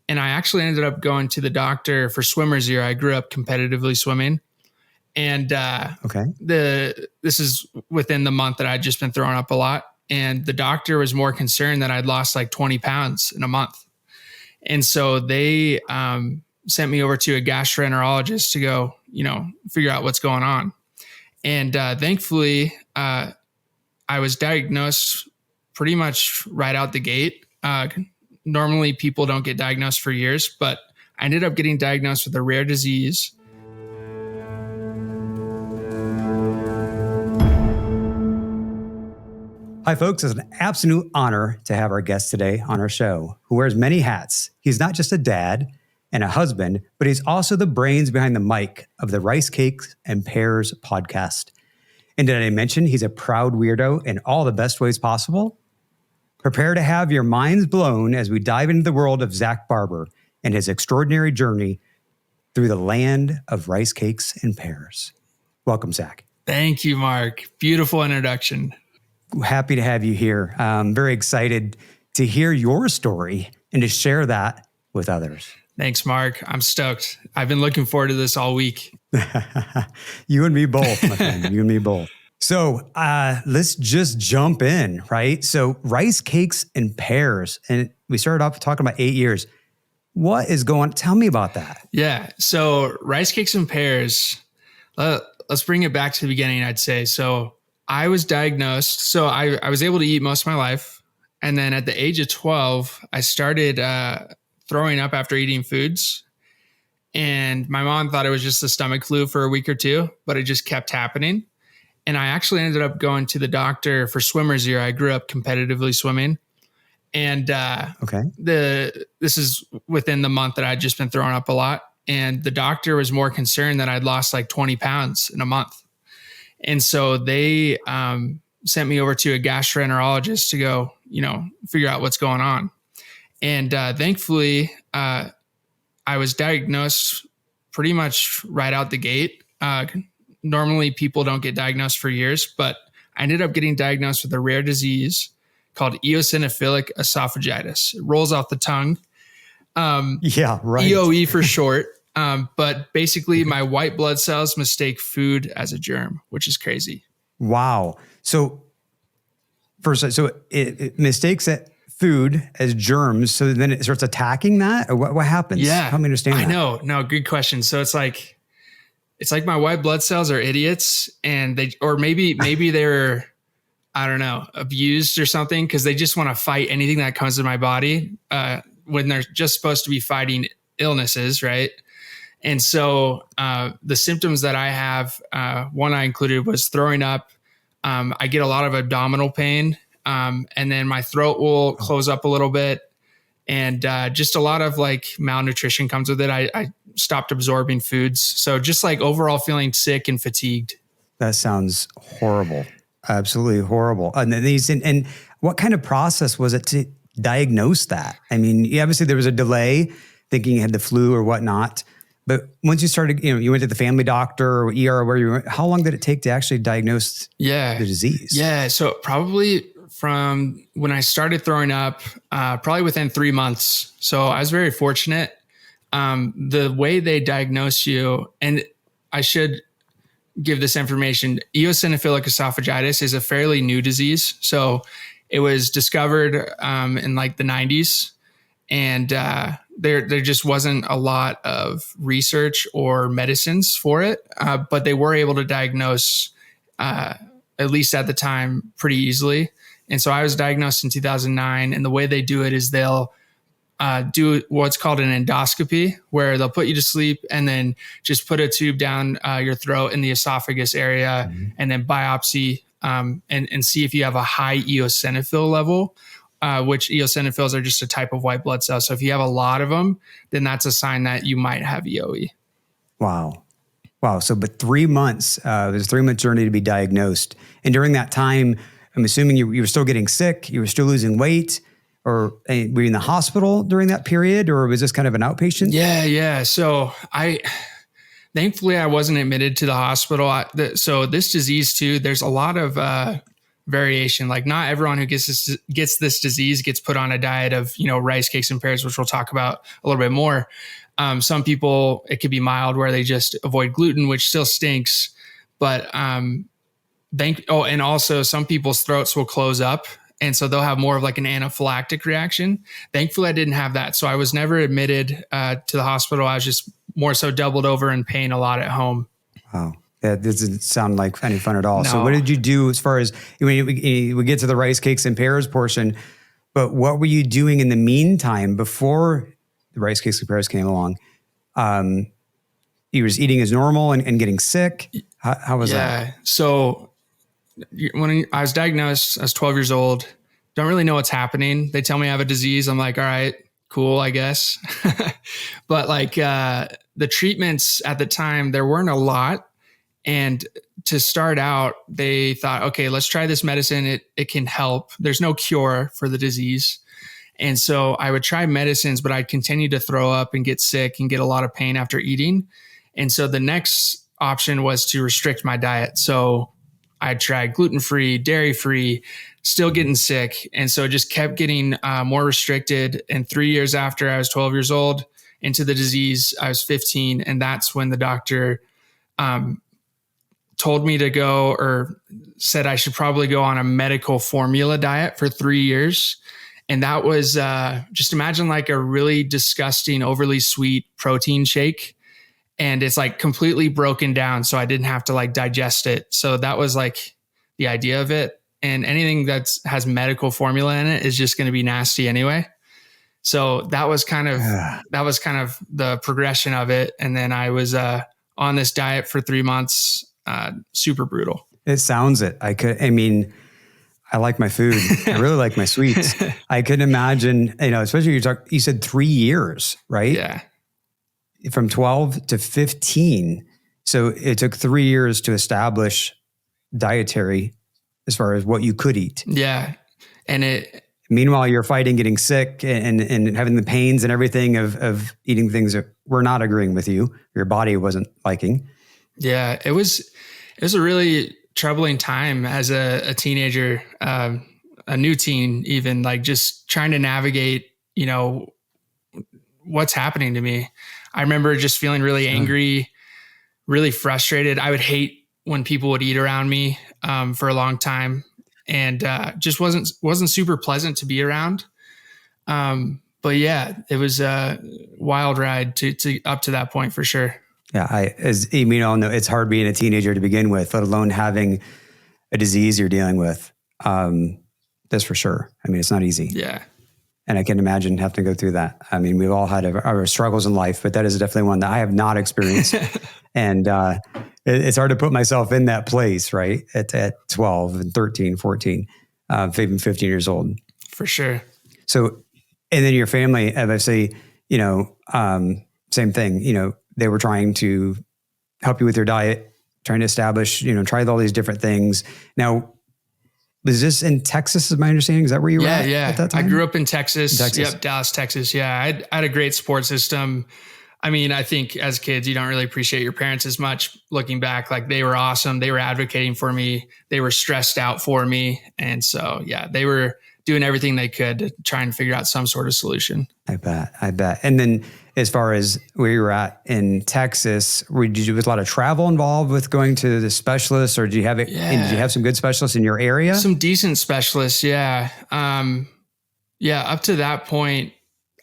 And I actually ended up going to the doctor for swimmer's ear. I grew up competitively swimming. And this is within the month that I'd just been throwing up a lot. And the doctor was more concerned that I'd lost like 20 pounds in a month. And so they sent me over to a gastroenterologist to go, figure out what's going on. And thankfully, I was diagnosed pretty much right out the gate. Normally, people don't get diagnosed for years, but I ended up getting diagnosed with a rare disease. Hi, folks. It's an absolute honor to have our guest today on our show, who wears many hats. He's not just a dad and a husband, but he's also the brains behind the mic of the Rice Cakes and Pears podcast. And did I mention he's a proud weirdo in all the best ways possible? Prepare to have your minds blown as we dive into the world of Zach Barber and his extraordinary journey through the land of rice cakes and pears. Welcome, Zach. Thank you, Mark. Beautiful introduction. Happy to have you here. I'm very excited to hear your story and to share that with others. Thanks, Mark. I'm stoked. I've been looking forward to this all week. You and me both, my friend. You and me both. So let's just jump in, right? So Rice Cakes and Pears, and we started off talking about 8 years. What is going on? Tell me about that. Yeah. So Rice Cakes and Pears, let's bring it back to the beginning, I'd say. So I was diagnosed. So I was able to eat most of my life. And then at the age of 12, I started throwing up after eating foods. And my mom thought it was just the stomach flu for a week or two, but it just kept happening. And I actually ended up going to the doctor for swimmer's ear. I grew up competitively swimming. And this is within the month that I'd just been throwing up a lot. And the doctor was more concerned that I'd lost like 20 pounds in a month. And so they sent me over to a gastroenterologist to go, figure out what's going on. And thankfully, I was diagnosed pretty much right out the gate. Normally, people don't get diagnosed for years, but I ended up getting diagnosed with a rare disease called eosinophilic esophagitis. It rolls off the tongue. EOE for short. But basically, my white blood cells mistake food as a germ, which is crazy. Wow. So first, it mistakes food as germs, so then it starts attacking that? Or what happens? Yeah. Help me understand that. I know. No, good question. So it's like my white blood cells are idiots, and maybe they're, I don't know, abused or something, because they just want to fight anything that comes to my body when they're just supposed to be fighting illnesses, right? And so the symptoms that I have, one I included was throwing up. I get a lot of abdominal pain, and then my throat will close up a little bit, and just a lot of like malnutrition comes with it. I stopped absorbing foods. So just like overall feeling sick and fatigued. That sounds horrible. Absolutely horrible. And what kind of process was it to diagnose that? I mean, obviously there was a delay thinking you had the flu or whatnot, but once you started, you went to the family doctor or ER, where you went, how long did it take to actually diagnose the disease? Yeah. So probably from when I started throwing up, probably within 3 months. So I was very fortunate. The way they diagnose you, and I should give this information, eosinophilic esophagitis is a fairly new disease. So it was discovered in like the 90s, and there just wasn't a lot of research or medicines for it, but they were able to diagnose, at least at the time, pretty easily. And so I was diagnosed in 2009, and the way they do it is they'll do what's called an endoscopy, where they'll put you to sleep and then just put a tube down your throat in the esophagus area, and then biopsy and see if you have a high eosinophil level, which eosinophils are just a type of white blood cell. So if you have a lot of them, then that's a sign that you might have EOE. Wow. So, but 3 months, it was a 3-month journey to be diagnosed. And during that time, I'm assuming you were still getting sick, you were still losing weight, or were you in the hospital during that period, or was this kind of an outpatient? Yeah. So thankfully I wasn't admitted to the hospital. So this disease too, there's a lot of variation. Like not everyone who gets this disease gets put on a diet of, rice cakes and pears, which we'll talk about a little bit more. Some people, it could be mild where they just avoid gluten, which still stinks. But and also some people's throats will close up. And so they'll have more of like an anaphylactic reaction. Thankfully, I didn't have that. So I was never admitted to the hospital. I was just more so doubled over in pain a lot at home. Wow. That doesn't sound like any fun at all. No. So what did you do as far as, we get to the rice cakes and pears portion, but what were you doing in the meantime before the rice cakes and pears came along? You was eating as normal and getting sick. How was that? Yeah. So when I was diagnosed, I was 12 years old. Don't really know what's happening. They tell me I have a disease. I'm like, all right, cool, I guess. But like the treatments at the time, there weren't a lot. And to start out, they thought, okay, let's try this medicine. It can help. There's no cure for the disease. And so I would try medicines, but I'd continue to throw up and get sick and get a lot of pain after eating. And so the next option was to restrict my diet. So I tried gluten-free, dairy-free, still getting sick. And so it just kept getting more restricted. And 3 years after I was 12 years old into the disease, I was 15. And that's when the doctor told me to go, or said I should probably go on a medical formula diet for 3 years. And that was just imagine like a really disgusting, overly sweet protein shake. And it's like completely broken down. So I didn't have to like digest it. So that was like the idea of it. And anything that has medical formula in it is just going to be nasty anyway. So that was kind of the progression of it. And then I was on this diet for 3 months, super brutal. It sounds it. I like my food. I really like my sweets. I couldn't imagine, especially you said 3 years, right? Yeah. From 12 to 15. So it took 3 years to establish dietary as far as what you could eat. Yeah. And meanwhile, you're fighting getting sick and having the pains and everything of eating things that were not agreeing with you, your body wasn't liking. Yeah, it was a really troubling time as a teenager, a new teen, even like just trying to navigate, what's happening to me. I remember just feeling really angry, really frustrated. I would hate when people would eat around me for a long time, and just wasn't super pleasant to be around. But yeah, it was a wild ride to up to that point for sure. Yeah, as we all know, it's hard being a teenager to begin with, let alone having a disease you're dealing with. That's for sure. It's not easy. Yeah. And I can imagine having to go through that. We've all had our struggles in life, but that is definitely one that I have not experienced. And it's hard to put myself in that place, right? At 12 and 13, 14, even 15 years old. For sure. So, and then your family, obviously, same thing, they were trying to help you with your diet, trying to establish, try all these different things. Now, was this in Texas, is my understanding? Is that where you were at that time? I grew up in Texas. Yep, Dallas, Texas. Yeah, I had a great support system. I think as kids, you don't really appreciate your parents as much. Looking back, like they were awesome. They were advocating for me. They were stressed out for me. And so, yeah, they were doing everything they could to try and figure out some sort of solution. I bet. And then as far as where you were at in Texas, did you have a lot of travel involved with going to the specialists, or did you have it? Yeah. Did you have some good specialists in your area? Some decent specialists. Yeah. Up to that point,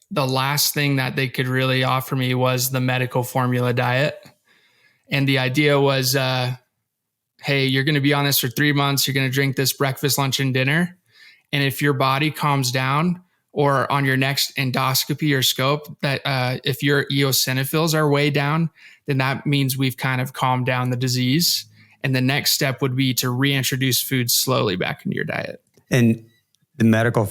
the last thing that they could really offer me was the medical formula diet. And the idea was, hey, you're going to be on this for 3 months. You're going to drink this breakfast, lunch, and dinner. And if your body calms down, or on your next endoscopy or scope, that if your eosinophils are way down, then that means we've kind of calmed down the disease. And the next step would be to reintroduce food slowly back into your diet. And the medical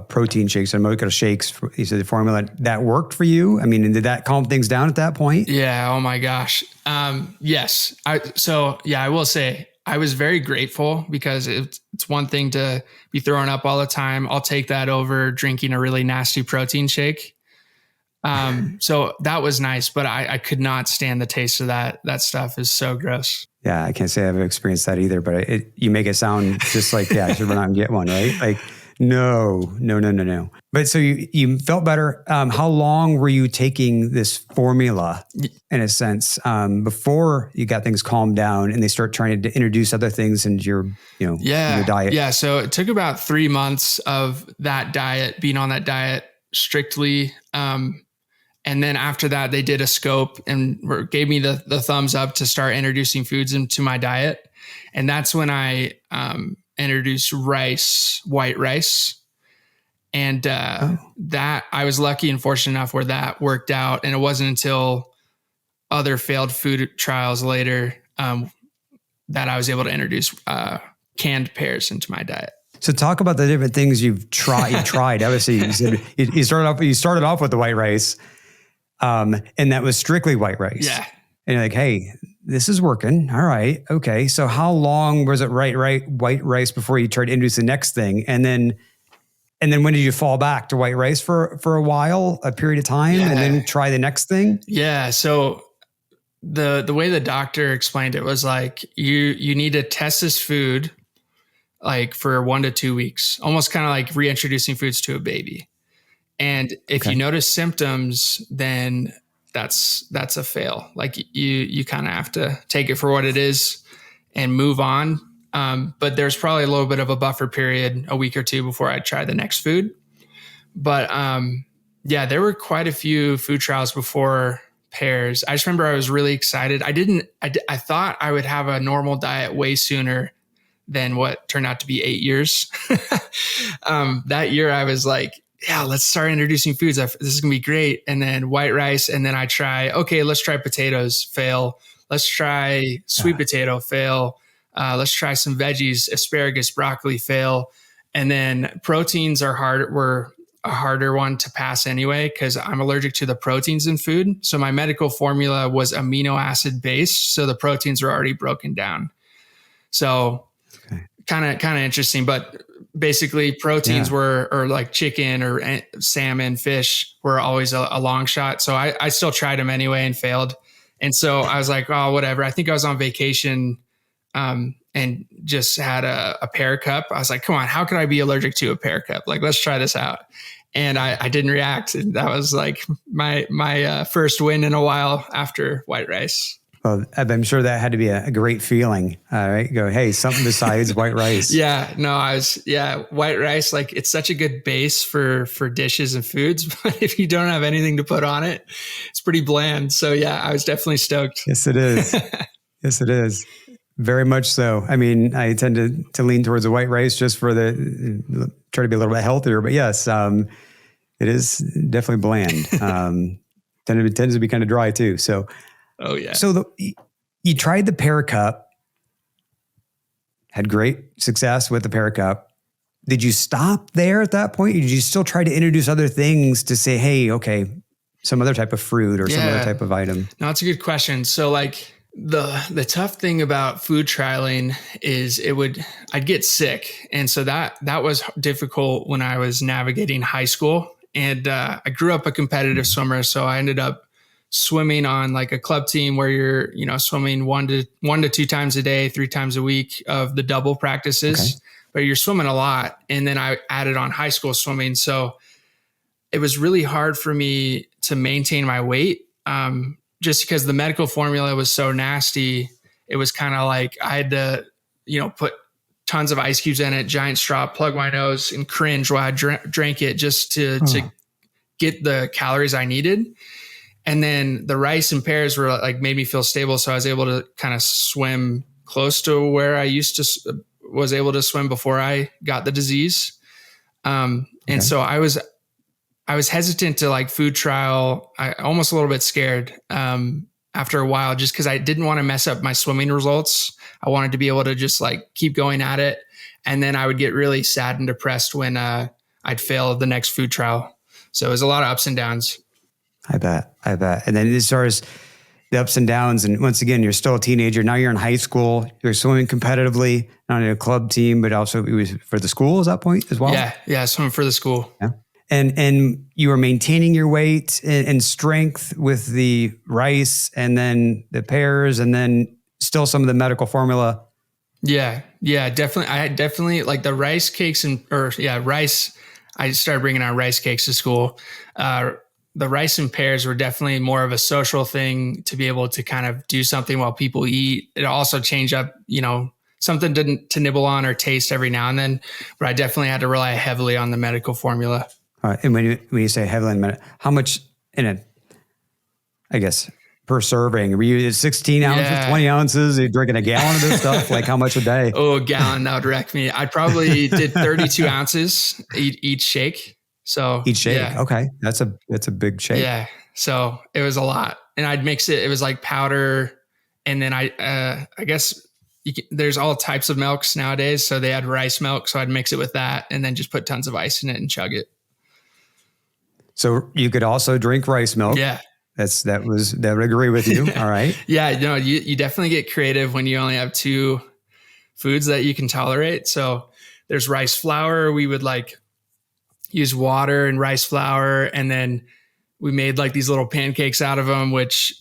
protein shakes and medical shakes, you said the formula, that worked for you? Did that calm things down at that point? Yeah. Oh my gosh. Yes. I will say I was very grateful, because it's one thing to be throwing up all the time. I'll take that over drinking a really nasty protein shake. So that was nice, but I could not stand the taste of that. That stuff is so gross. Yeah, I can't say I've experienced that either, but you make it sound just like, yeah, I should run out and get one, right? Like, no. But so you felt better. How long were you taking this formula in a sense, before you got things calmed down and they start trying to introduce other things into your, your diet? Yeah. So it took about 3 months of that diet, being on that diet strictly. And then after that, they did a scope and gave me the thumbs up to start introducing foods into my diet. And that's when I introduced white rice. And that I was lucky and fortunate enough where that worked out. And it wasn't until other failed food trials later that I was able to introduce canned pears into my diet. So talk about the different things you've tried. Obviously, you said you started off with the white rice. And that was strictly white rice. Yeah. And you're like, hey, this is working. All right. Okay. So how long was it white rice before you tried to introduce the next thing? And then when did you fall back to white rice for a while, a period of time, and then try the next thing? Yeah. So the way the doctor explained it was like, you need to test this food like for 1 to 2 weeks, almost kind of like reintroducing foods to a baby. And if you notice symptoms, then that's a fail. Like you kind of have to take it for what it is and move on. But there's probably a little bit of a buffer period, a week or two before I try the next food. But there were quite a few food trials before pears. I just remember I was really excited. I thought I would have a normal diet way sooner than what turned out to be 8 years. That year I was like, yeah, let's start introducing foods. This is going to be great. And then white rice. And then let's try potatoes, fail. Let's try sweet potato, fail. Let's try some veggies, asparagus, broccoli, fail. And then proteins were a harder one to pass anyway, because I'm allergic to the proteins in food. So my medical formula was amino acid based. So the proteins were already broken down. So kind of interesting, but basically proteins or like chicken or salmon, fish were always a long shot. So I still tried them anyway and failed. And so I was like, oh, whatever. I think I was on vacation and just had a pear cup. I was like, come on, how could I be allergic to a pear cup? Like, let's try this out. And I didn't react. And that was like my first win in a while after white rice. Well, I'm sure that had to be a great feeling. Right? Go, hey, something besides white rice. White rice, like it's such a good base for dishes and foods, but if you don't have anything to put on it, it's pretty bland. So yeah, I was definitely stoked. Yes, it is. Yes, it is. Very much so. I mean, I tend to lean towards the white rice just for try to be a little bit healthier, but yes, it is definitely bland. Tends to be kind of dry too. So, oh yeah. So you tried the pear cup, had great success with the pear cup. Did you stop there at that point? Or did you still try to introduce other things to say, hey, okay, some other type of fruit or some other type of item? No, that's a good question. So like the tough thing about food trialing is I'd get sick. And so that was difficult when I was navigating high school. And I grew up a competitive swimmer. So I ended up swimming on like a club team where you're, swimming one to two times a day, 3 times a week of the double practices, but you're swimming a lot. And then I added on high school swimming. So it was really hard for me to maintain my weight. Just because the medical formula was so nasty, it was kind of like I had to, put tons of ice cubes in it, giant straw, plug my nose and cringe while I drank it just to get the calories I needed. And then the rice and pears were like made me feel stable. So I was able to kind of swim close to where I was able to swim before I got the disease. And so I was hesitant to like food trial. I almost a little bit scared after a while, just because I didn't want to mess up my swimming results. I wanted to be able to just like keep going at it. And then I would get really sad and depressed when I'd fail the next food trial. So it was a lot of ups and downs. I bet. And then as far as the ups and downs, and once again, you're still a teenager. Now you're in high school. You're swimming competitively, not in a club team, but also it was for the school at that point as well? Yeah, swimming for the school. Yeah. And you were maintaining your weight and strength with the rice and then the pears. And then, still some of the medical formula? Yeah, definitely. I had definitely like the rice cakes rice. I started bringing out rice cakes to school. The rice and pears were definitely more of a social thing to be able to kind of do something while people eat. It also changed up, something to nibble on or taste every now and then. But I definitely had to rely heavily on the medical formula. And when you say heavily on how much in a, I guess, per serving? Were you 16 ounces, 20 ounces? Are you drinking a gallon of this stuff? Like how much a day? Oh, a gallon, that would wreck me. I probably did 32 ounces each shake. So each shake. Okay. That's a big shake. Yeah. So it was a lot, and I'd mix it. It was like powder. And then I guess there's all types of milks nowadays. So they had rice milk. So I'd mix it with that and then just put tons of ice in it and chug it. So you could also drink rice milk. Yeah. That would agree with you. All right. Yeah. You definitely get creative when you only have two foods that you can tolerate. So there's rice flour. We would use water and rice flour. And then we made like these little pancakes out of them, which,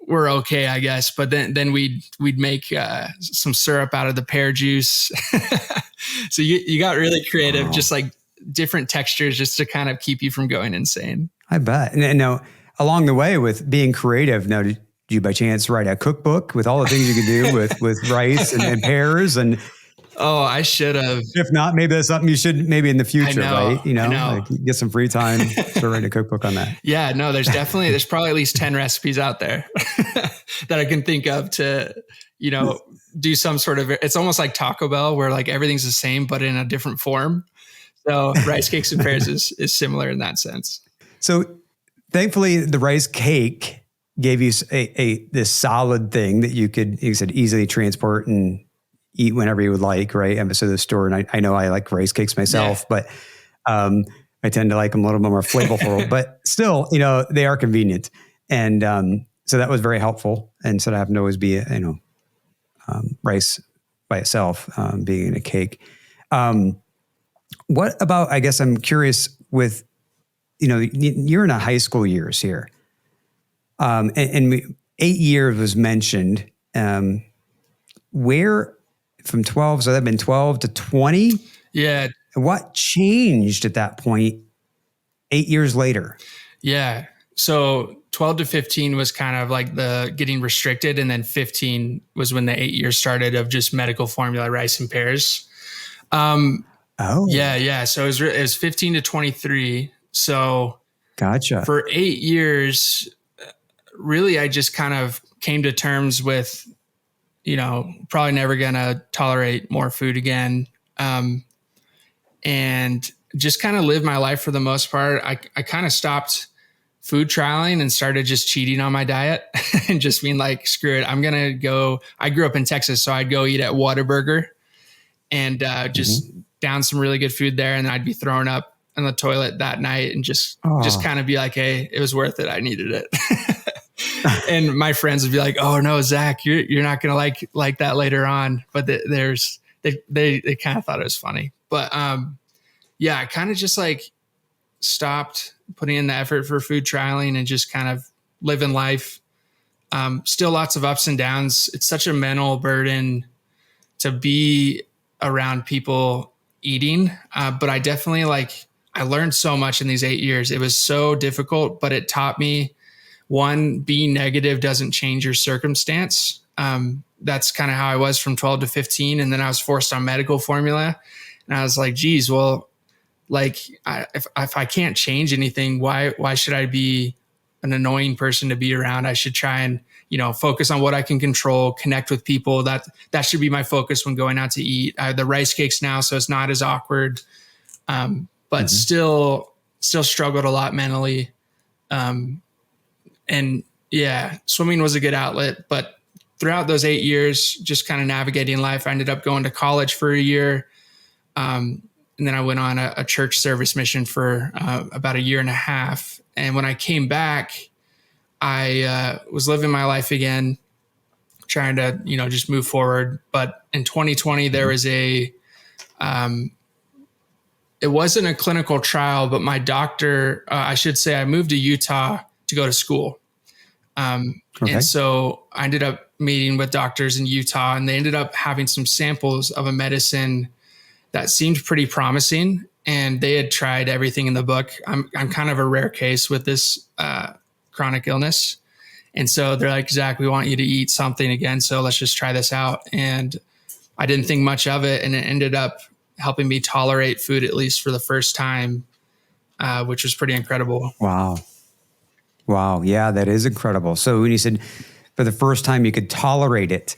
were okay, I guess. But then we'd make, some syrup out of the pear juice. So you got really creative, just like different textures just to kind of keep you from going insane. I bet. And now, along the way with being creative, now did you by chance write a cookbook with all the things you could do with rice and pears? And oh, I should have. If not, maybe that's something you should maybe in the future, right? I know. Like get some free time, start writing a cookbook on that. Yeah, no, there's probably at least 10 recipes out there that I can think of to, do some sort of, it's almost like Taco Bell where like everything's the same, but in a different form. So Rice Cakes and Pears is similar in that sense. So thankfully the rice cake gave you this solid thing that you could, you said, easily transport and eat whenever you would like, right? And so the store, and I know I like rice cakes myself, but I tend to like them a little bit more flavorful, but still, they are convenient. And so that was very helpful. And so I have to always be, rice by itself, being in a cake. What about, I guess I'm curious with, you're in a high school years here. And 8 years was mentioned. Where from 12, so that'd been 12 to 20? Yeah. What changed at that point 8 years later? Yeah. So 12 to 15 was kind of like the getting restricted. And then 15 was when the 8 years started of just medical formula, rice and pears. Yeah. So it was 15 to 23. So gotcha. For 8 years, really, I just kind of came to terms with, probably never going to tolerate more food again. And just kind of live my life for the most part. I kind of stopped food trialing and started just cheating on my diet and just being like, screw it. I'm going to go. I grew up in Texas, so I'd go eat at Whataburger and just down some really good food there. And then I'd be throwing up in the toilet that night and just kind of be like, hey, it was worth it. I needed it. And my friends would be like, oh no, Zach, you're not going to like that later on. But they kind of thought it was funny, but I kind of just like stopped putting in the effort for food trialing and just kind of living life. Still lots of ups and downs. It's such a mental burden to be around people eating. But I definitely I learned so much in these 8 years. It was so difficult, but it taught me, one, being negative doesn't change your circumstance. That's kind of how I was from 12 to 15. And then I was forced on medical formula. And I was like, geez, well, if I can't change anything, why should I be an annoying person to be around? I should try and, focus on what I can control, connect with people. That should be my focus when going out to eat. I have the rice cakes now, so it's not as awkward. But still struggled a lot mentally. And yeah, swimming was a good outlet, but throughout those 8 years, just kind of navigating life, I ended up going to college for a year. And then I went on a church service mission for about a year and a half. And when I came back, I was living my life again, trying to, just move forward. But in 2020, there was it wasn't a clinical trial, but my doctor, I should say, I moved to Utah to go to school. And so I ended up meeting with doctors in Utah, and they ended up having some samples of a medicine that seemed pretty promising. And they had tried everything in the book. I'm kind of a rare case with this chronic illness. And so they're like, Zach, we want you to eat something again. So let's just try this out. And I didn't think much of it. And it ended up helping me tolerate food, at least for the first time, which was pretty incredible. Wow. Wow. Yeah, that is incredible. So when you said for the first time you could tolerate it,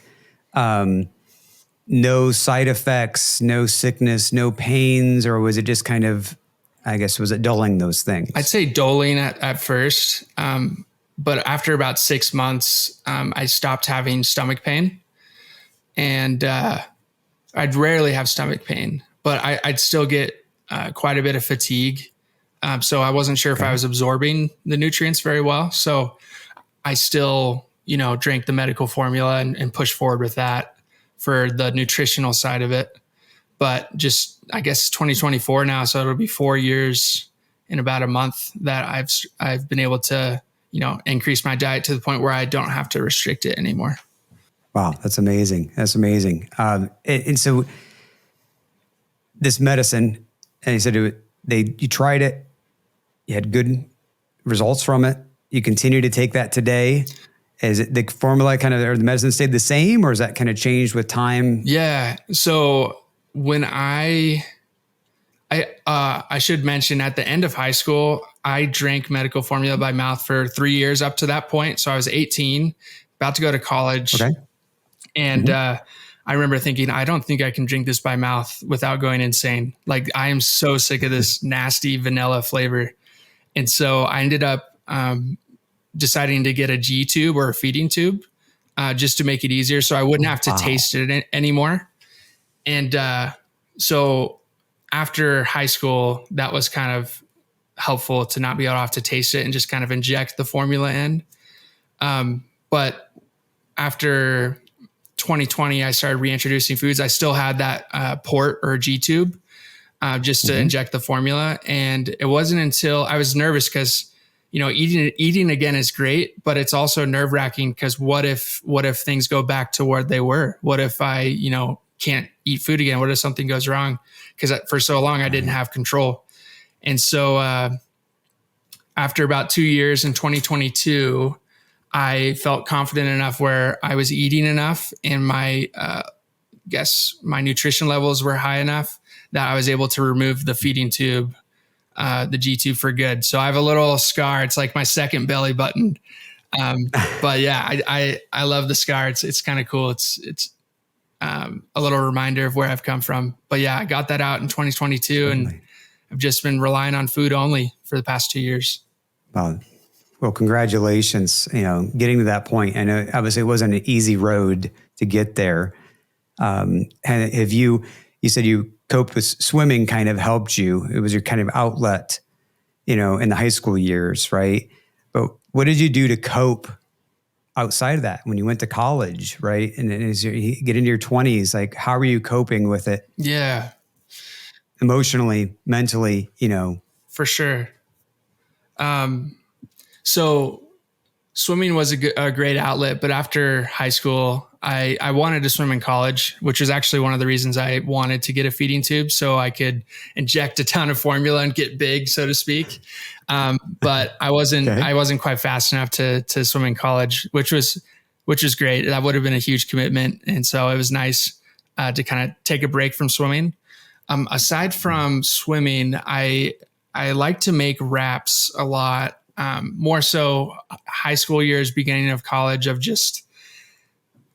no side effects, no sickness, no pains, or was it just kind of, I guess, was it dulling those things? I'd say dulling at first. But after about 6 months, I stopped having stomach pain, and I'd rarely have stomach pain, but I'd still get quite a bit of fatigue. So I wasn't sure if I was absorbing the nutrients very well. So I still, drank the medical formula and pushed forward with that for the nutritional side of it. But just, I guess 2024 now, so it'll be 4 years in about a month that I've been able to, increase my diet to the point where I don't have to restrict it anymore. Wow, that's amazing. That's amazing. And so this medicine, and you said you tried it, you had good results from it. You continue to take that today. Is it the formula or the medicine stayed the same, or is that kind of changed with time? Yeah. So when I should mention, at the end of high school, I drank medical formula by mouth for 3 years up to that point. So I was 18, about to go to college. Okay. And I remember thinking, I don't think I can drink this by mouth without going insane. Like, I am so sick of this nasty vanilla flavor. And so I ended up deciding to get a G tube or a feeding tube just to make it easier, so I wouldn't have to taste it anymore. And so after high school, that was kind of helpful to not be able to have to taste it and just kind of inject the formula in. But after 2020, I started reintroducing foods. I still had that port or G tube just to inject the formula. And it wasn't until I was nervous because, eating again is great, but it's also nerve wracking because what if things go back to where they were? What if I, can't eat food again? What if something goes wrong? Because for so long I didn't have control. And so after about 2 years in 2022, I felt confident enough where I was eating enough and my nutrition levels were high enough that I was able to remove the feeding tube, the G tube, for good. So I have a little scar. It's like my second belly button. But yeah, I love the scar. It's kind of cool. It's a little reminder of where I've come from. But yeah, I got that out in 2022 and I've just been relying on food only for the past 2 years. Wow. Well, congratulations, getting to that point. I know obviously it wasn't an easy road to get there. And have you said you coped with swimming, kind of helped you. It was your kind of outlet, in the high school years, right? But what did you do to cope outside of that when you went to college, right? And as you get into your 20s, like, how are you coping with it? Yeah. Emotionally, mentally, For sure. So swimming was a great outlet, but after high school, I wanted to swim in college, which was actually one of the reasons I wanted to get a feeding tube so I could inject a ton of formula and get big, so to speak. But I wasn't quite fast enough to swim in college, which was great. That would have been a huge commitment. And so it was nice to kind of take a break from swimming. Aside from swimming, I like to make wraps a lot. More so high school years, beginning of college, of just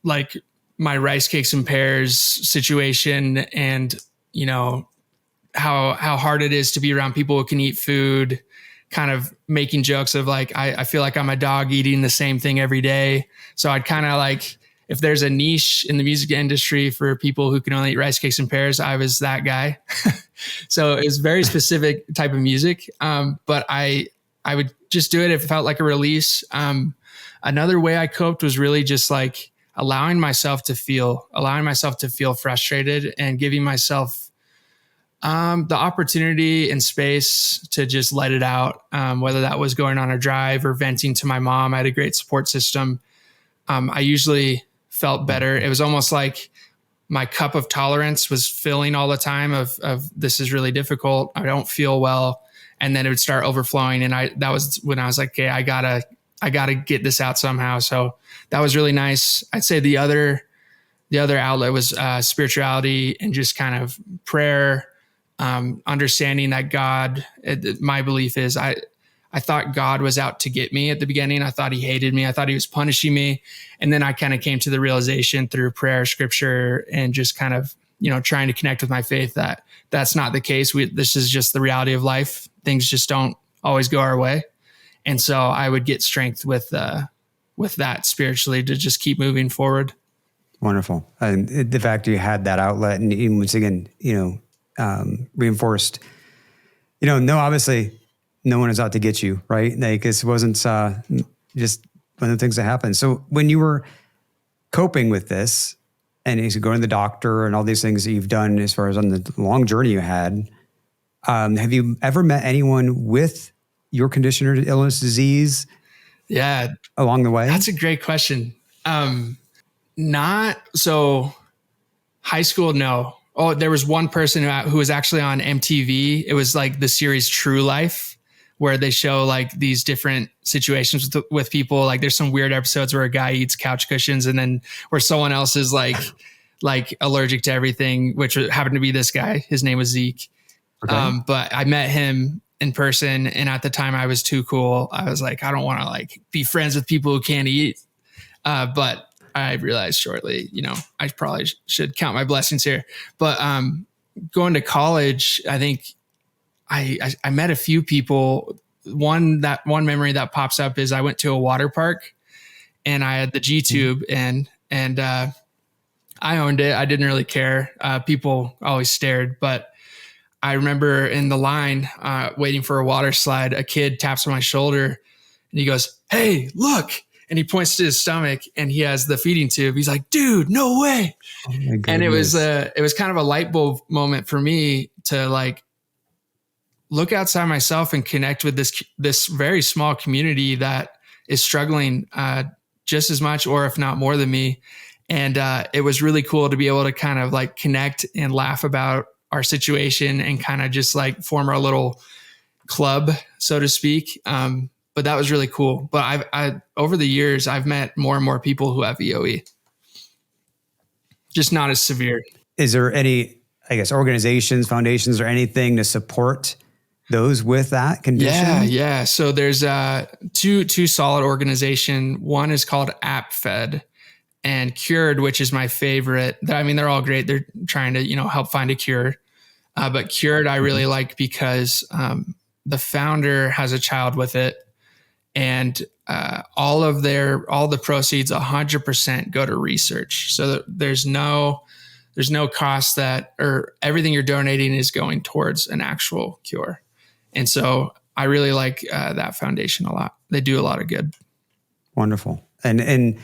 like my Rice Cakes and Pears situation, and how hard it is to be around people who can eat food, kind of making jokes of like, I feel like I'm a dog eating the same thing every day. So I'd kind of like, if there's a niche in the music industry for people who can only eat Rice Cakes and Pears, I was that guy. So it was very specific type of music. But I would just do it if it felt like a release. Another way I coped was really just like allowing myself to feel frustrated and giving myself the opportunity and space to just let it out. Whether that was going on a drive or venting to my mom. I had a great support system. I usually felt better. It was almost like my cup of tolerance was filling all the time of this is really difficult. I don't feel well. And then it would start overflowing. And that was when I was like, okay, I gotta get this out somehow. So that was really nice. I'd say the other outlet was spirituality and just kind of prayer, understanding that God, my belief is I thought God was out to get me at the beginning. I thought he hated me. I thought he was punishing me. And then I kind of came to the realization through prayer, scripture, and just kind of, trying to connect with my faith that that's not the case. This is just the reality of life. Things just don't always go our way. And so I would get strength with that spiritually to just keep moving forward. Wonderful. And the fact you had that outlet and even once again, reinforced, obviously no one is out to get you, right? Like this wasn't just one of the things that happened. So when you were coping with this and you going to the doctor and all these things that you've done as far as on the long journey you had, have you ever met anyone with your condition or illness, disease? Yeah. Along the way? That's a great question. Not so high school. No. Oh, there was one person who was actually on MTV. It was like the series True Life, where they show like these different situations with people. Like there's some weird episodes where a guy eats couch cushions and then where someone else is like allergic to everything, which happened to be this guy. His name was Zeke. Okay. But I met him in person. And at the time I was too cool. I was like, I don't want to like be friends with people who can't eat. But I realized shortly, I probably should count my blessings here. But going to college, I think I met a few people. One memory that pops up is I went to a water park and I had the G tube and I owned it. I didn't really care. People always stared, but I remember in the line waiting for a water slide, a kid taps on my shoulder and he goes, "Hey, look." And he points to his stomach and he has the feeding tube. He's like, "Dude, no way." Oh, and it was kind of a light bulb moment for me to like look outside myself and connect with this very small community that is struggling just as much, or if not more than me. And it was really cool to be able to kind of like connect and laugh about our situation and kind of just like form our little club, so to speak. But that was really cool. But I over the years, I've met more and more people who have EOE, just not as severe. Is there any, I guess, organizations, foundations, or anything to support those with that condition? Yeah. So there's two solid organization. One is called AppFed and Cured, which is my favorite. I mean, they're all great. They're trying to, help find a cure. But Cured, I really like because the founder has a child with it. And all the proceeds 100% go to research. So there's no cost or everything you're donating is going towards an actual cure. And so I really like that foundation a lot. They do a lot of good. Wonderful. And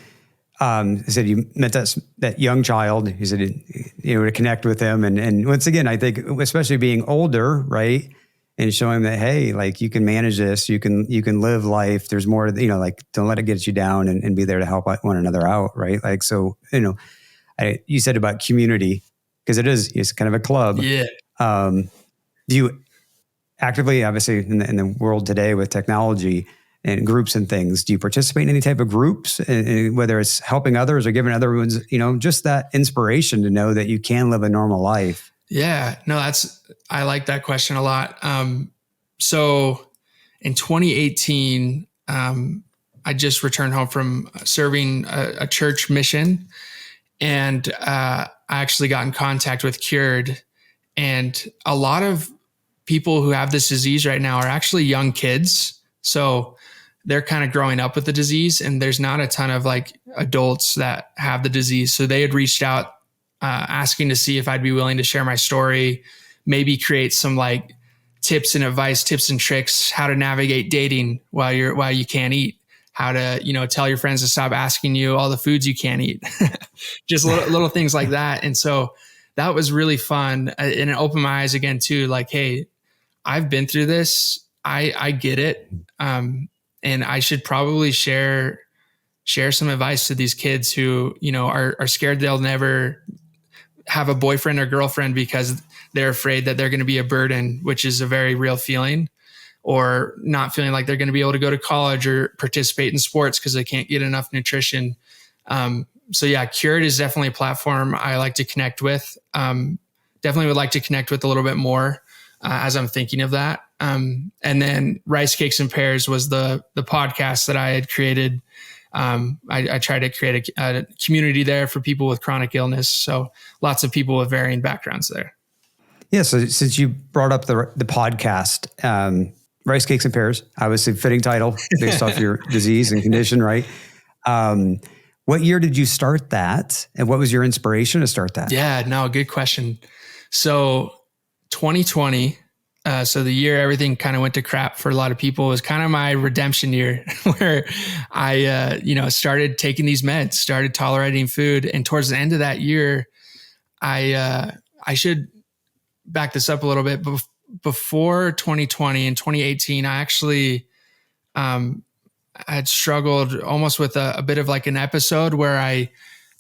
you said you met that young child. You said to connect with him. And once again, I think especially being older, right? And showing him that, hey, like you can manage this, you can live life. There's more, like don't let it get you down and be there to help one another out, right? Like, so, you said about community, because it's kind of a club. Yeah. Do you actively, obviously in the world today with technology and groups and things, do you participate in any type of groups, whether it's helping others or giving other ones, just that inspiration to know that you can live a normal life? Yeah, no, I like that question a lot. So in 2018, I just returned home from serving a church mission, and I actually got in contact with Cured. And a lot of people who have this disease right now are actually young kids. So they're kind of growing up with the disease, and there's not a ton of like adults that have the disease. So they had reached out asking to see if I'd be willing to share my story, maybe create some like tips and advice, tips and tricks, how to navigate dating while you can't eat, how to, tell your friends to stop asking you all the foods you can't eat, just little things like that. And so that was really fun. And it opened my eyes again too, like, hey, I've been through this. I get it. And I should probably share share some advice to these kids who, are scared they'll never have a boyfriend or girlfriend because they're afraid that they're going to be a burden, which is a very real feeling, or not feeling like they're going to be able to go to college or participate in sports because they can't get enough nutrition. So yeah, Cured is definitely a platform I like to connect with. Definitely would like to connect with a little bit more as I'm thinking of that. And then Rice Cakes and Pears was the podcast that I had created. I tried to create a community there for people with chronic illness. So lots of people with varying backgrounds there. Yeah. So since you brought up the podcast, Rice Cakes and Pears, obviously fitting title based off your disease and condition, right? What year did you start that? And what was your inspiration to start that? Yeah, no, good question. So 2020, so the year everything kind of went to crap for a lot of people, was kind of my redemption year where I, started taking these meds, started tolerating food. And towards the end of that year, I should back this up a little bit. Before 2020 and 2018, I actually, I had struggled almost with a bit of like an episode where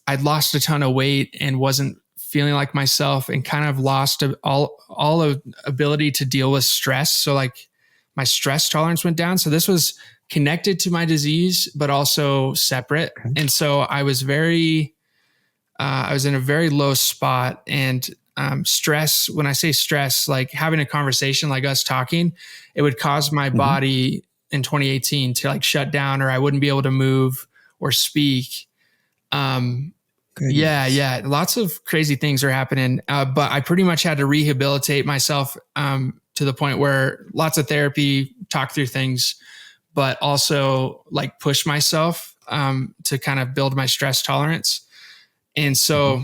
I'd lost a ton of weight and wasn't feeling like myself, and kind of lost all of ability to deal with stress. So like my stress tolerance went down. So this was connected to my disease, but also separate. Okay. And so I was in a very low spot, and stress, when I say stress, like having a conversation like us talking, it would cause my body in 2018 to like shut down, or I wouldn't be able to move or speak. Yeah. Lots of crazy things are happening. But I pretty much had to rehabilitate myself to the point where lots of therapy, talk through things, but also like push myself to kind of build my stress tolerance. And so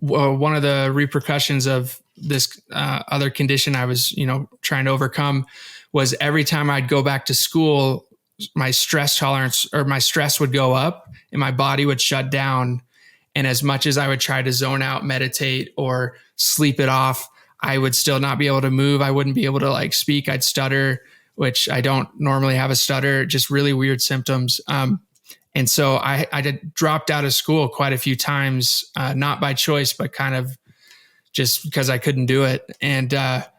one of the repercussions of this other condition I was, trying to overcome was every time I'd go back to school, my stress tolerance or my stress would go up and my body would shut down. And as much as I would try to zone out, meditate, or sleep it off, I would still not be able to move. I wouldn't be able to like speak. I'd stutter, which I don't normally have a stutter, just really weird symptoms. And so I did dropped out of school quite a few times, not by choice, but kind of just because I couldn't do it. And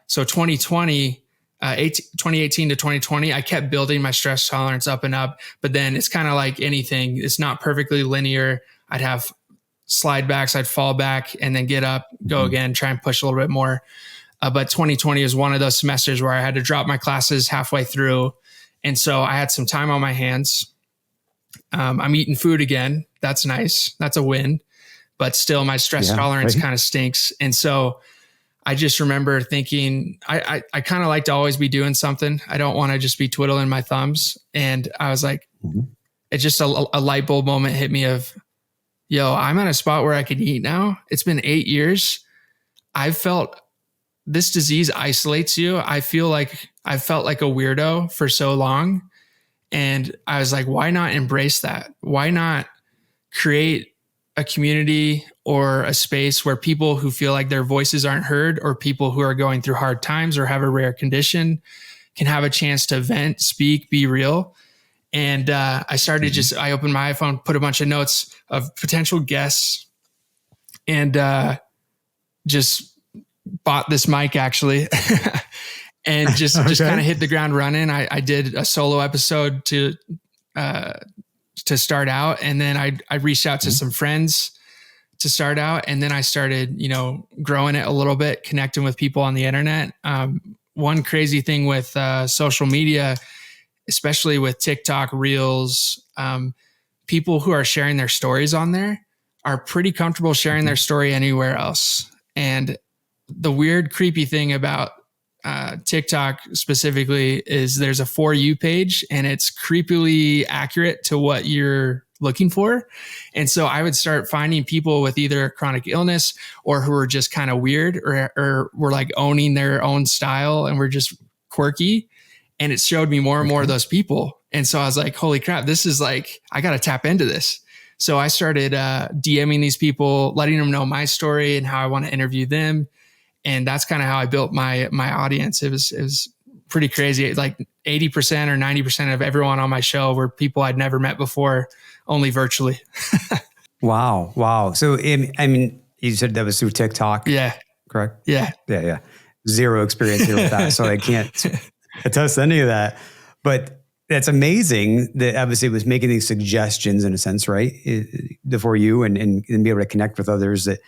so 2018 to 2020, I kept building my stress tolerance up and up, but then it's kind of like anything. It's not perfectly linear. I'd have slide backs, I'd fall back and then get up, go again, try and push a little bit more. But 2020 is one of those semesters where I had to drop my classes halfway through. And so I had some time on my hands. I'm eating food again. That's nice. That's a win. But still my stress tolerance kind of stinks. And so I just remember thinking, I kind of like to always be doing something. I don't want to just be twiddling my thumbs. And I was like, it's just a light bulb moment hit me of, yo, I'm at a spot where I can eat now. It's been 8 years. I've felt this disease isolates you. I feel like I've felt like a weirdo for so long. And I was like, why not embrace that? Why not create a community or a space where people who feel like their voices aren't heard, or people who are going through hard times or have a rare condition, can have a chance to vent, speak, be real. And I started I opened my iPhone, put a bunch of notes of potential guests, and just bought this mic actually. And just kind of hit the ground running. I did a solo episode to start out. And then I reached out to some friends to start out. And then I started, growing it a little bit, connecting with people on the internet. One crazy thing with social media, especially with TikTok Reels, people who are sharing their stories on there are pretty comfortable sharing their story anywhere else. And the weird, creepy thing about TikTok specifically is there's a For You page, and it's creepily accurate to what you're looking for. And so I would start finding people with either chronic illness or who are just kind of weird or were like owning their own style and were just quirky. And it showed me more and more of those people. And so I was like, holy crap, this is like, I got to tap into this. So I started DMing these people, letting them know my story and how I want to interview them. And that's kind of how I built my audience. It was pretty crazy. Like 80% or 90% of everyone on my show were people I'd never met before, only virtually. Wow. Wow. So, I mean, you said that was through TikTok, Yeah. correct? Yeah. Yeah. Zero experience here with that. So I can't attest to any of that. But that's amazing that obviously it was making these suggestions in a sense, right? For you and be able to connect with others that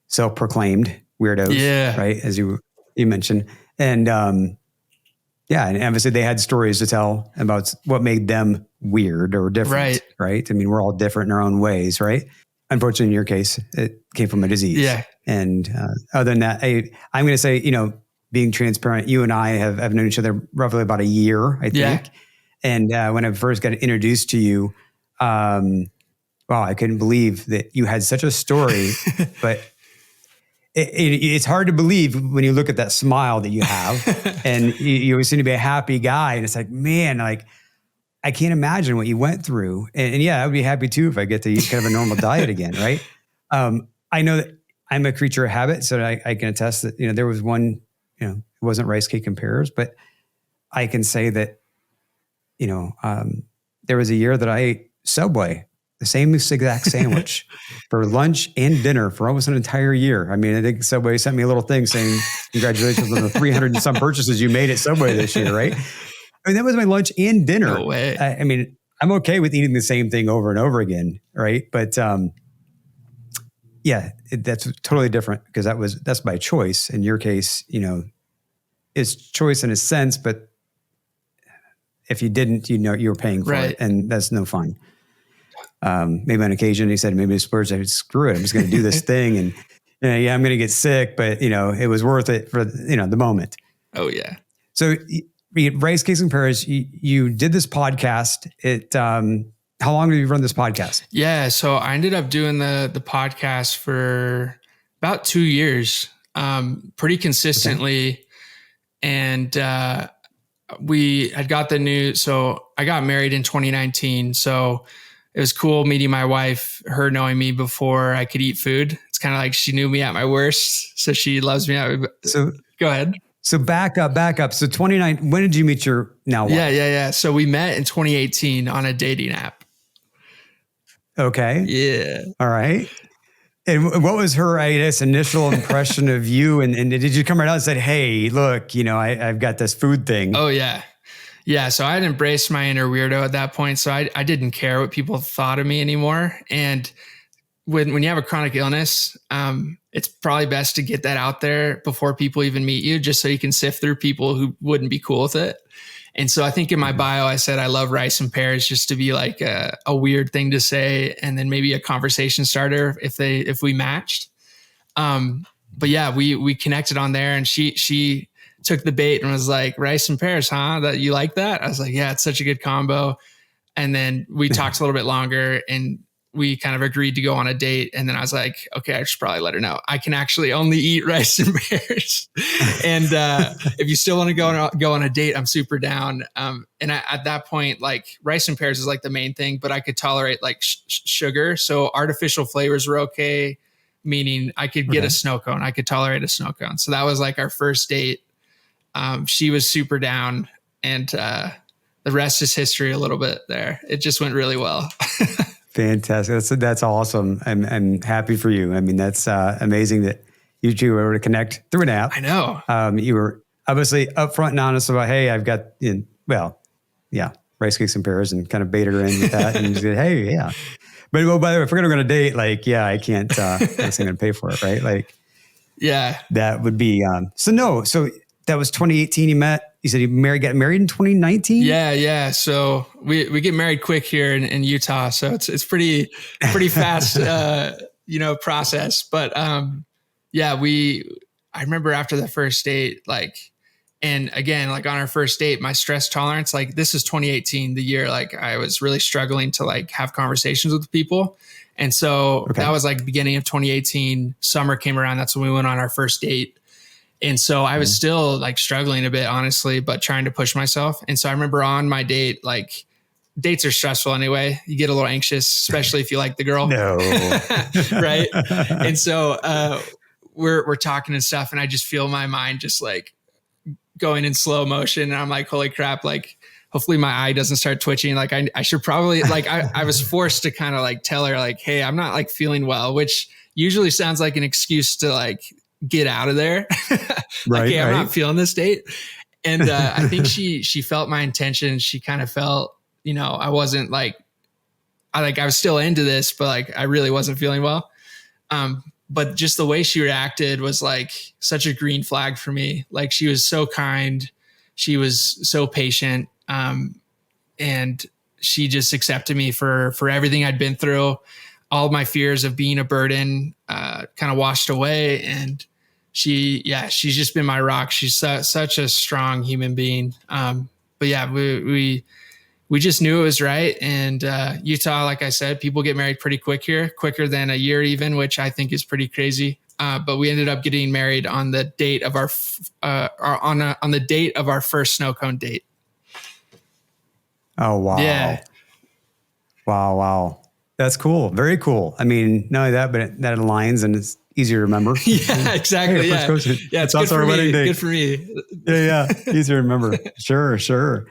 self-proclaimed weirdos, right? As you mentioned. And and obviously they had stories to tell about what made them weird or different, right? I mean, we're all different in our own ways, right? Unfortunately, in your case, it came from a disease. Yeah. And other than that, I'm going to say, being transparent, you and I have known each other roughly about a year, I think. Yeah. And when I first got introduced to you, wow, I couldn't believe that you had such a story, but it's hard to believe when you look at that smile that you have and you always seem to be a happy guy. And it's like, man, like, I can't imagine what you went through. And yeah, I would be happy too if I get to eat kind of a normal diet again, right? I know that I'm a creature of habit, so I can attest that, there was one, it wasn't Rice Cake and Pears, but I can say that, there was a year that I ate Subway, the same exact sandwich for lunch and dinner for almost an entire year. I mean, I think Subway sent me a little thing saying, congratulations on the 300 and some purchases you made at Subway this year, right? I mean, that was my lunch and dinner. No way. I mean, I'm okay with eating the same thing over and over again, right? But that's totally different because that's by choice. In your case, it's choice in a sense, but if you didn't, you were paying for it, and that's no fun. Maybe on occasion he said, maybe the Spurs, screw it, I'm just going to do this thing, and I'm going to get sick, but it was worth it for the moment. Oh yeah. So Rice Cakes and Pears, you did this podcast. How long have you run this podcast? Yeah, so I ended up doing the podcast for about 2 years, pretty consistently, okay. And we had got the news. So I got married in 2019. So it was cool meeting my wife, her knowing me before I could eat food. It's kind of like she knew me at my worst. So she loves me. So go ahead. So back up. So 29, when did you meet your now wife? Yeah. So we met in 2018 on a dating app. Okay. Yeah. All right. And what was her, initial impression of you? And did you come right out and said, hey, look, I've got this food thing? Oh, yeah. Yeah. So I had embraced my inner weirdo at that point. So I didn't care what people thought of me anymore. And when you have a chronic illness, it's probably best to get that out there before people even meet you, just so you can sift through people who wouldn't be cool with it. And so I think in my bio, I said, I love rice and pears, just to be like a weird thing to say. And then maybe a conversation starter if we matched. But yeah, we connected on there, and she took the bait and was like, rice and pears, huh? That you like that? I was like, yeah, it's such a good combo. And then we talked a little bit longer, and we kind of agreed to go on a date. And then I was like, okay, I should probably let her know I can actually only eat rice and pears. And if you still want to go on a date, I'm super down. And at that point, like rice and pears is like the main thing, but I could tolerate like sugar. So artificial flavors were okay, meaning I could get a snow cone. I could tolerate a snow cone. So that was like our first date. She was super down, and the rest is history a little bit there. It just went really well. Fantastic. That's awesome. I'm happy for you. I mean, that's amazing that you two were able to connect through an app. I know. You were obviously upfront and honest about, hey, I've got, rice cakes and pears, and kind of baited her in with that. And you said, hey, yeah. But by the way, if we're going to go on a date, like, yeah, I can't, I'm going to pay for it, right? Like, yeah, that would be, so that was 2018 you met. You said you got married in 2019? Yeah. So we get married quick here in Utah. So it's pretty fast, process. But I remember after the first date, like, and again, like on our first date, my stress tolerance, like this is 2018, the year, like I was really struggling to like have conversations with people. And so that was like the beginning of 2018, summer came around. That's when we went on our first date. And so I was still like struggling a bit, honestly, but trying to push myself. And so I remember on my date, like dates are stressful anyway. You get a little anxious, especially if you like the girl. No. Right. And so we're talking and stuff, and I just feel my mind just like going in slow motion. And I'm like, holy crap. Like, hopefully my eye doesn't start twitching. Like I should probably like, I was forced to kind of like tell her like, hey, I'm not like feeling well, which usually sounds like an excuse to like get out of there. Like, hey, I'm not feeling this date. And I think she felt my intention. She kind of felt, you know, I wasn't like, I was still into this, but like, I really wasn't feeling well. But just the way she reacted was like such a green flag for me. Like, she was so kind. She was so patient. And she just accepted me for everything I'd been through. All my fears of being a burden, kind of washed away. And she's just been my rock. She's such a strong human being. But yeah, we just knew it was right. And, Utah, like I said, people get married pretty quick here, quicker than a year even, which I think is pretty crazy. But we ended up getting married on the date of on the date of our first snow cone date. Oh, wow. Yeah. Wow. That's cool. Very cool. I mean, not only that, but that aligns and it's easier to remember. Yeah, exactly. Hey, yeah. It's good for me. Good for me. Yeah. Easier to remember. Sure.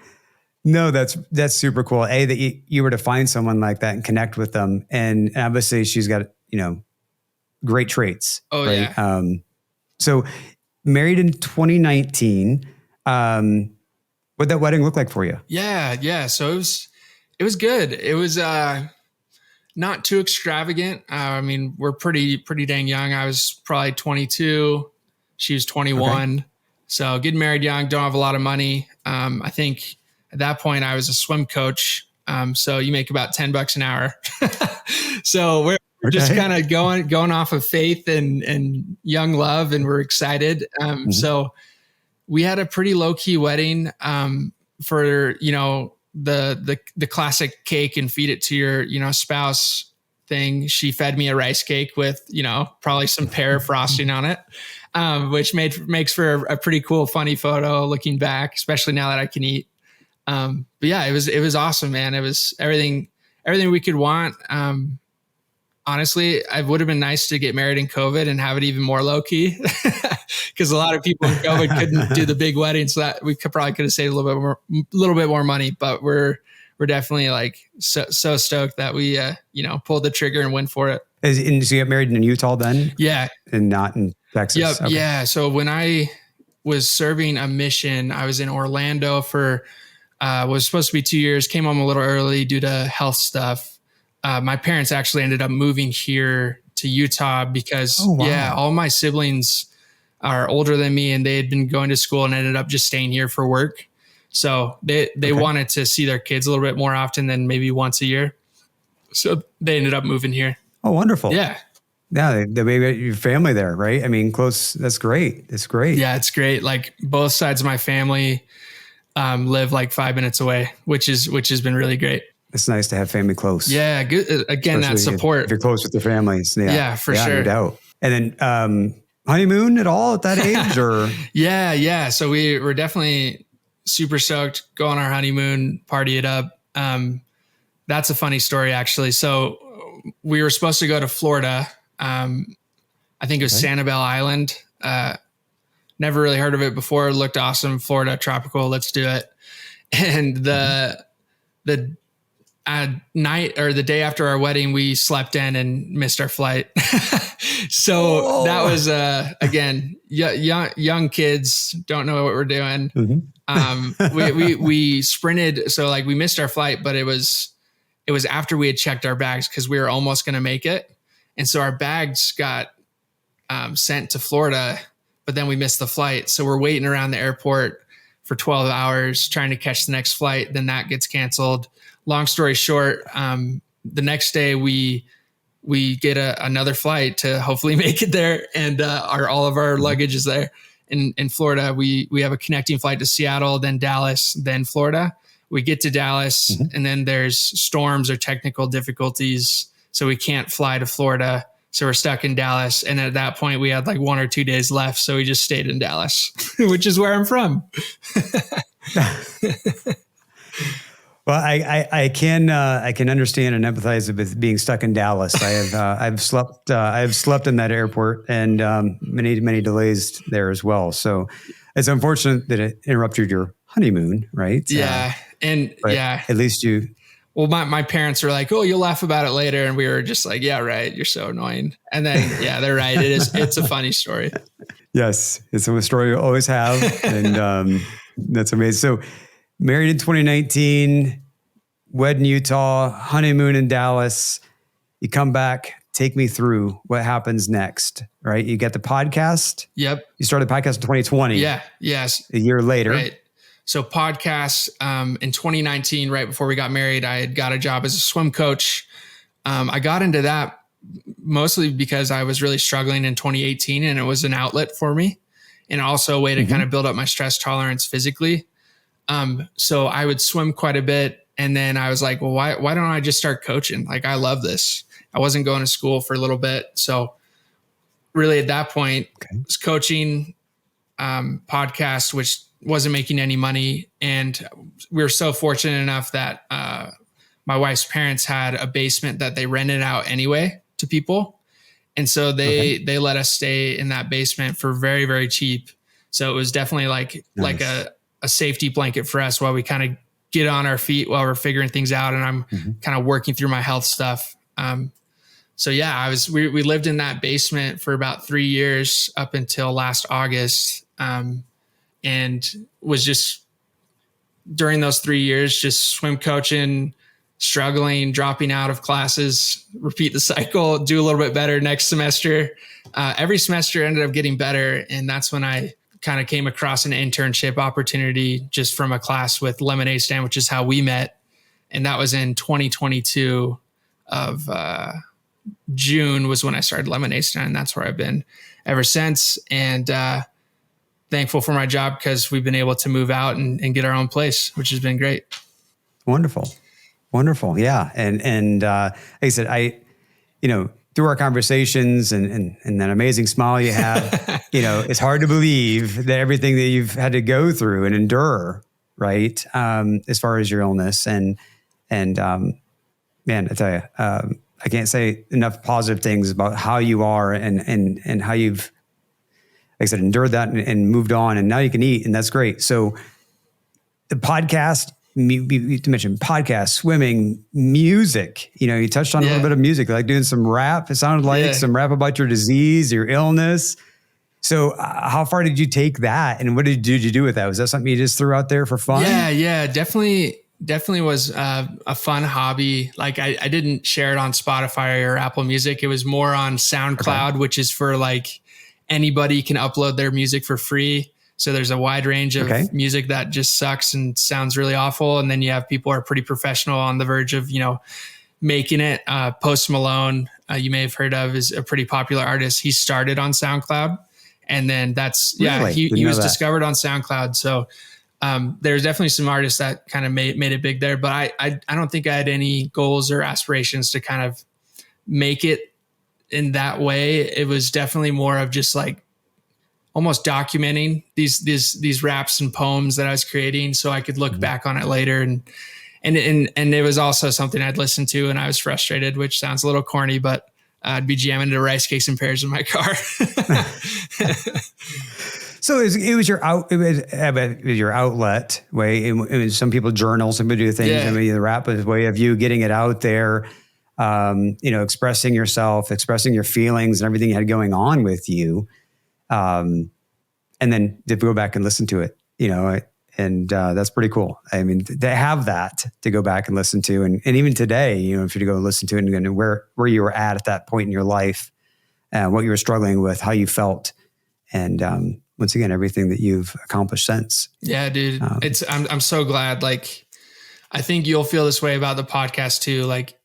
No, that's super cool. That you were to find someone like that and connect with them. And obviously she's got, you know, great traits. Oh, right? yeah. So married in 2019, what'd that wedding look like for you? Yeah. So it was good. It was, not too extravagant. I mean, we're pretty dang young. I was probably 22. She was 21. Okay. So getting married young, don't have a lot of money. I think at that point I was a swim coach. So you make about $10 an hour. So we're just kind of going off of faith and young love, and we're excited. So we had a pretty low key wedding, for, you know, the classic cake and feed it to your, you know, spouse thing. She fed me a rice cake with, you know, probably some pear frosting on it, which makes for a pretty cool, funny photo looking back, especially now that I can eat. But yeah, it was awesome, man. It was everything we could want. Honestly, it would have been nice to get married in COVID and have it even more low key, because a lot of people in COVID couldn't do the big wedding. So that we probably could have saved a little bit more money, but we're definitely like so stoked that we, you know, pulled the trigger and went for it. So you got married in Utah then? Yeah. And not in Texas? Yep. Okay. Yeah. So when I was serving a mission, I was in Orlando for, was supposed to be 2 years, came home a little early due to health stuff. My parents actually ended up moving here to Utah because all my siblings are older than me and they had been going to school and ended up just staying here for work. So they wanted to see their kids a little bit more often than maybe once a year. So they ended up moving here. Oh, wonderful. Yeah. Yeah. They got your family there, right? I mean, close. That's great. It's great. Yeah, it's great. Like both sides of my family live like 5 minutes away, which has been really great. It's nice to have family close. Yeah. Good. Again, that support. If you're close with your families. Yeah, for sure. No doubt. And then honeymoon at all at that age or? Yeah. So we were definitely super stoked, go on our honeymoon, party it up. That's a funny story actually. So we were supposed to go to Florida. I think it was Sanibel Island. Never really heard of it before. It looked awesome. Florida, tropical. Let's do it. And the night or the day after our wedding, we slept in and missed our flight. So that was, again, young kids don't know what we're doing. We sprinted. So like we missed our flight, but it was after we had checked our bags because we were almost going to make it. And so our bags got sent to Florida, but then we missed the flight. So we're waiting around the airport for 12 hours trying to catch the next flight. Then that gets canceled. Long story short, the next day we get another flight to hopefully make it there. And all of our luggage is there in Florida. We have a connecting flight to Seattle, then Dallas, then Florida. We get to Dallas and then there's storms or technical difficulties. So we can't fly to Florida. So we're stuck in Dallas. And at that point we had like 1 or 2 days left. So we just stayed in Dallas, which is where I'm from. Well, I can understand and empathize with being stuck in Dallas. I've slept in that airport and many delays there as well. So it's unfortunate that it interrupted your honeymoon, right? Yeah, but at least you. Well, my parents were like, "Oh, you'll laugh about it later," and we were just like, "Yeah, right. You're so annoying." And then, yeah, they're right. It's a funny story. Yes, it's a story you always have, and that's amazing. So, married in 2019, wed in Utah, honeymoon in Dallas. You come back. Take me through what happens next. Right, you get the podcast. Yep. You started the podcast in 2020. Yeah. Yes. A year later. Right. So podcasts in 2019, right before we got married, I had got a job as a swim coach. I got into that mostly because I was really struggling in 2018 and it was an outlet for me and also a way to kind of build up my stress tolerance physically. So I would swim quite a bit. And then I was like, well, why don't I just start coaching? Like, I love this. I wasn't going to school for a little bit. So really at that point, I was coaching podcasts, which wasn't making any money. And we were so fortunate enough that my wife's parents had a basement that they rented out anyway to people. And so they let us stay in that basement for very, very cheap. So it was definitely like a safety blanket for us while we kind of get on our feet while we're figuring things out. And I'm kind of working through my health stuff. So yeah, we lived in that basement for about 3 years up until last August. And was just during those 3 years, just swim coaching, struggling, dropping out of classes, repeat the cycle, do a little bit better next semester. Every semester ended up getting better. And that's when I kind of came across an internship opportunity just from a class with Lemonade Stand, which is how we met. And that was in 2022 of June was when I started Lemonade Stand. And that's where I've been ever since. And thankful for my job because we've been able to move out and get our own place, which has been great. Wonderful. Yeah. And like I said, through our conversations and that amazing smile you have, it's hard to believe that everything that you've had to go through and endure, right? As far as your illness and man, I tell you, I can't say enough positive things about how you are and how you've, like I said, endured that and moved on, and now you can eat, and that's great. So the podcast, you mentioned podcast, swimming, music, you touched on a little bit of music, like doing some rap. It sounded like some rap about your disease, your illness. So how far did you take that? And what did you do with that? Was that something you just threw out there for fun? Yeah, definitely was a fun hobby. Like I didn't share it on Spotify or Apple Music. It was more on SoundCloud, which is for like anybody can upload their music for free. So there's a wide range of music that just sucks and sounds really awful. And then you have people who are pretty professional on the verge of, making it. Post Malone, you may have heard of, is a pretty popular artist. He started on SoundCloud. And then he was discovered on SoundCloud. So there's definitely some artists that kind of made it big there. But I don't think I had any goals or aspirations to kind of make it in that way. It was definitely more of just like almost documenting these raps and poems that I was creating so I could look back on it later. And it was also something I'd listened to and I was frustrated, which sounds a little corny, but I'd be jamming to Rice Cakes and Pears in my car. So it was your outlet way. Some people journal, some people do things. Yeah. I mean, the rap is a way of you getting it out there, expressing yourself, expressing your feelings and everything you had going on with you. And then to go back and listen to it, and that's pretty cool. I mean, to have that to go back and listen to, and even today, if you go and listen to it and where you were at that point in your life, what you were struggling with, how you felt, and once again, everything that you've accomplished since. Yeah, dude, I'm so glad. Like, I think you'll feel this way about the podcast too. Like,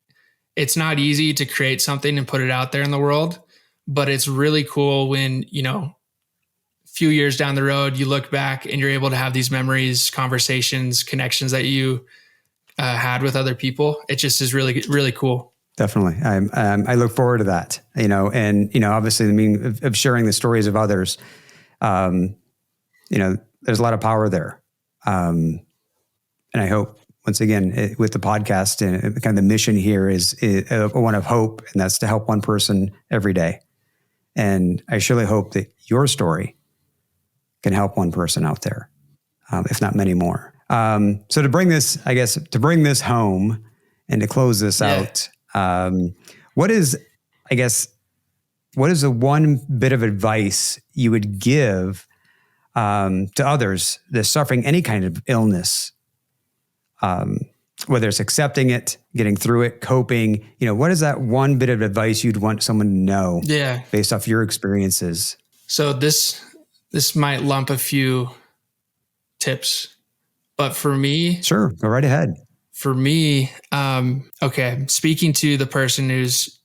it's not easy to create something and put it out there in the world, but it's really cool when, few years down the road, you look back and you're able to have these memories, conversations, connections that you had with other people. It just is really, really cool. Definitely. I look forward to that, and, obviously the meaning of sharing the stories of others, there's a lot of power there. And I hope once again, with the podcast, and kind of the mission here is one of hope, and that's to help one person every day. And I surely hope that your story can help one person out there, if not many more. So to bring this home and to close this out, what is the one bit of advice you would give to others that's suffering any kind of illness, whether it's accepting it, getting through it, coping? What is that one bit of advice you'd want someone to know based off your experiences? So this might lump a few tips, but for me... Sure, go right ahead. For me, speaking to the person who's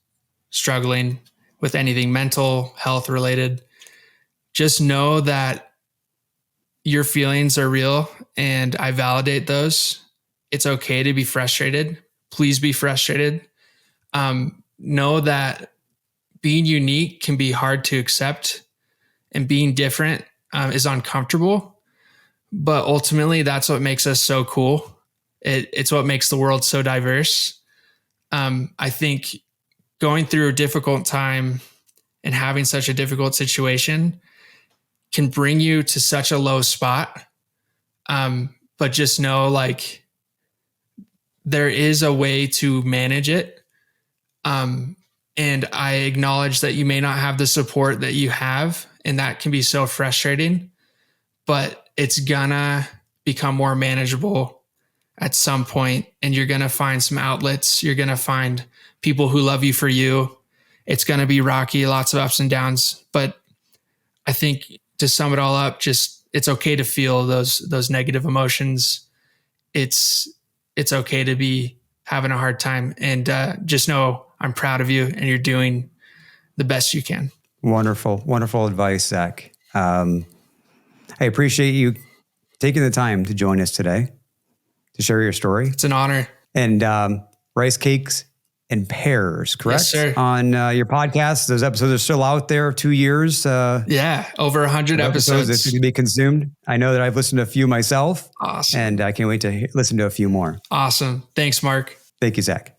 struggling with anything mental health related, just know that your feelings are real and I validate those. It's okay to be frustrated. Please be frustrated. Know that being unique can be hard to accept, and being different is uncomfortable, but ultimately that's what makes us so cool. It's what makes the world so diverse. I think going through a difficult time and having such a difficult situation can bring you to such a low spot. But just know, like, there is a way to manage it. And I acknowledge that you may not have the support that you have, and that can be so frustrating, but it's gonna become more manageable at some point, and you're going to find some outlets. You're going to find people who love you for you. It's going to be rocky, lots of ups and downs, but I think to sum it all up, just, it's okay to feel those negative emotions. It's okay to be having a hard time, and just know I'm proud of you and you're doing the best you can. Wonderful, wonderful advice, Zach. I appreciate you taking the time to join us today to share your story. It's an honor. And Rice Cakes and Pears, correct? Yes, sir. On your podcast, those episodes are still out there, 2 years. Over 100 episodes. That can be consumed. I know that I've listened to a few myself. Awesome. And I can't wait to listen to a few more. Awesome. Thanks, Mark. Thank you, Zach.